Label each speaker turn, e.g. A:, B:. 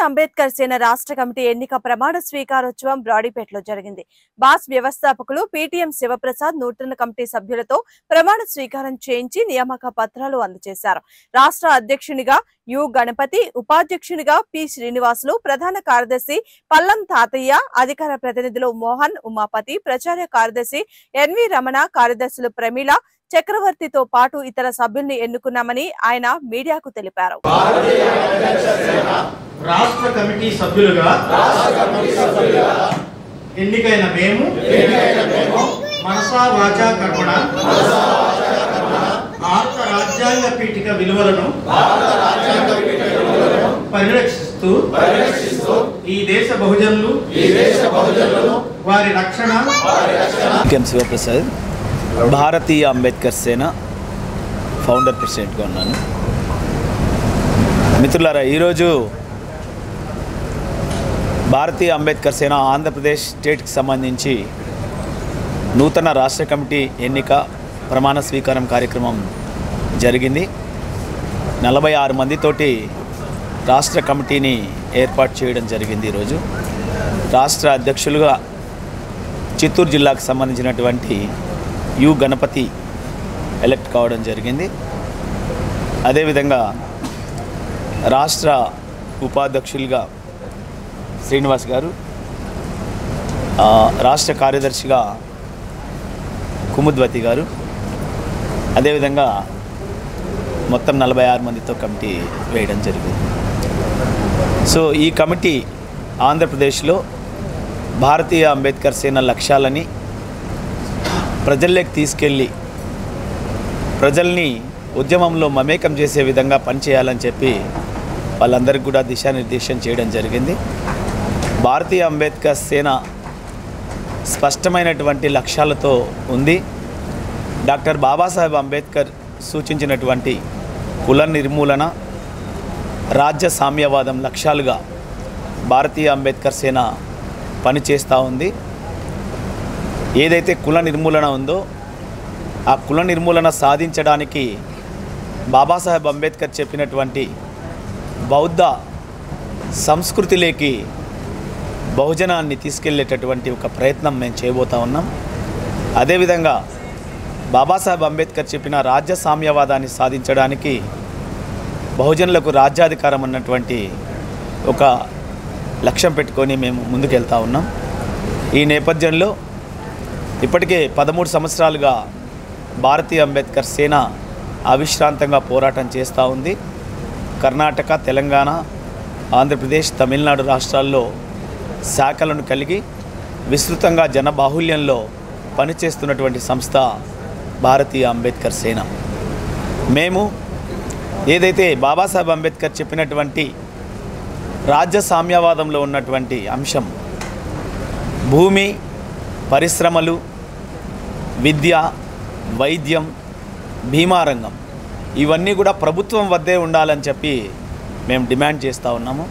A: అంబేద్కర్ సేన రాష్ట్ర కమిటీ ఎన్నిక ప్రమాణ స్వీకారోత్సవం బ్రాడీపేటలో జరిగింది. బాస్ వ్యవస్థాపకులు పీటీఎం శివప్రసాద్ నూతన కమిటీ సభ్యులతో ప్రమాణ స్వీకారం చేయించి నియామక పత్రాలు అందజేశారు. రాష్ట్ర అధ్యక్షునిగా యు గణపతి, ఉపాధ్యక్షునిగా పి శ్రీనివాసులు, ప్రధాన కార్యదర్శి పల్లం తాతయ్య, అధికార ప్రతినిధులు మోహన్, ఉమాపతి, ప్రచార కార్యదర్శి ఎన్వి రమణ, కార్యదర్శులు ప్రమీల, చక్రవర్తితో పాటు ఇతర సభ్యుల్ని ఎన్నుకున్నామని ఆయన మీడియాకు తెలిపారు.
B: రాష్ట్ర కమిటీ సభ్యులుగా ఎన్నికైన మేము మనసా వాచా కర్మణ భారత రాజ్యాంగ పీఠిక విలువలను పరిరక్షిస్తూ ఈ దేశ బహుజనులు వారి రక్షణ
C: శివప్రసాద్ భారతీయ అంబేద్కర్ సేన ఫౌండర్ ప్రెసిడెంట్గా ఉన్నాను. మిత్రులారా, ఈరోజు భారతీయ అంబేద్కర్ సేన ఆంధ్రప్రదేశ్ స్టేట్కి సంబంధించి నూతన రాష్ట్ర కమిటీ ఎన్నిక ప్రమాణ స్వీకారం కార్యక్రమం జరిగింది. 46 మందితోటి రాష్ట్ర కమిటీని ఏర్పాటు చేయడం జరిగింది. ఈరోజు రాష్ట్ర అధ్యక్షులుగా చిత్తూరు జిల్లాకు సంబంధించినటువంటి యు గణపతి ఎలక్ట్ కావడం జరిగింది. అదేవిధంగా రాష్ట్ర ఉపాధ్యక్షులుగా శ్రీనివాస్ గారు, రాష్ట్ర కార్యదర్శిగా కుముద్వతి గారు, అదేవిధంగా మొత్తం 46 మందితో కమిటీ వేయడం జరిగింది. సో ఈ కమిటీ ఆంధ్రప్రదేశ్లో భారతీయ అంబేద్కర్ సేన లక్ష్యాలని ప్రజల్లోకి తీసుకెళ్ళి ప్రజల్ని ఉద్యమంలో మమేకం చేసే విధంగా పనిచేయాలని చెప్పి వాళ్ళందరికీ కూడా దిశానిర్దేశం చేయడం జరిగింది. భారతీయ అంబేద్కర్ సేన స్పష్టమైనటువంటి లక్ష్యాలతో ఉంది. డాక్టర్ బాబాసాహెబ్ అంబేద్కర్ సూచించినటువంటి కుల నిర్మూలన, రాజ్య సామ్యవాదం లక్ష్యాలుగా భారతీయ అంబేద్కర్ సేన పనిచేస్తూ ఉంది. ఏదైతే కుల నిర్మూలన ఉందో ఆ కుల నిర్మూలన సాధించడానికి బాబాసాహెబ్ అంబేద్కర్ చెప్పినటువంటి బౌద్ధ సంస్కృతిలోకి బహుజనాన్ని తీసుకెళ్లేటటువంటి ఒక ప్రయత్నం మేము చేయబోతా ఉన్నాం. అదేవిధంగా బాబాసాహెబ్ అంబేద్కర్ చెప్పిన రాజ్య సామ్యవాదాన్ని సాధించడానికి బహుజనులకు రాజ్యాధికారం అన్నటువంటి ఒక లక్ష్యం పెట్టుకొని మేము ముందుకెళ్తా ఉన్నాం. ఈ నేపథ్యంలో ఇప్పటికే 13 సంవత్సరాలుగా భారతీయ అంబేద్కర్ సేన అవిశ్రాంతంగా పోరాటం చేస్తూ ఉంది. కర్ణాటక, తెలంగాణ, ఆంధ్రప్రదేశ్, తమిళనాడు రాష్ట్రాల్లో శాఖలను కలిగి విస్తృతంగా జనబాహుల్యంలో పనిచేస్తున్నటువంటి సంస్థ భారతీయ అంబేద్కర్ సేన. మేము ఏదైతే బాబాసాహెబ్ అంబేద్కర్ చెప్పినటువంటి రాజ్య సామ్యవాదంలో ఉన్నటువంటి అంశం భూమి, పరిశ్రమలు, విద్య, వైద్యం, బీమా రంగం ఇవన్నీ కూడా ప్రభుత్వం వద్దే ఉండాలని చెప్పి మేము డిమాండ్ చేస్తూ ఉన్నాము.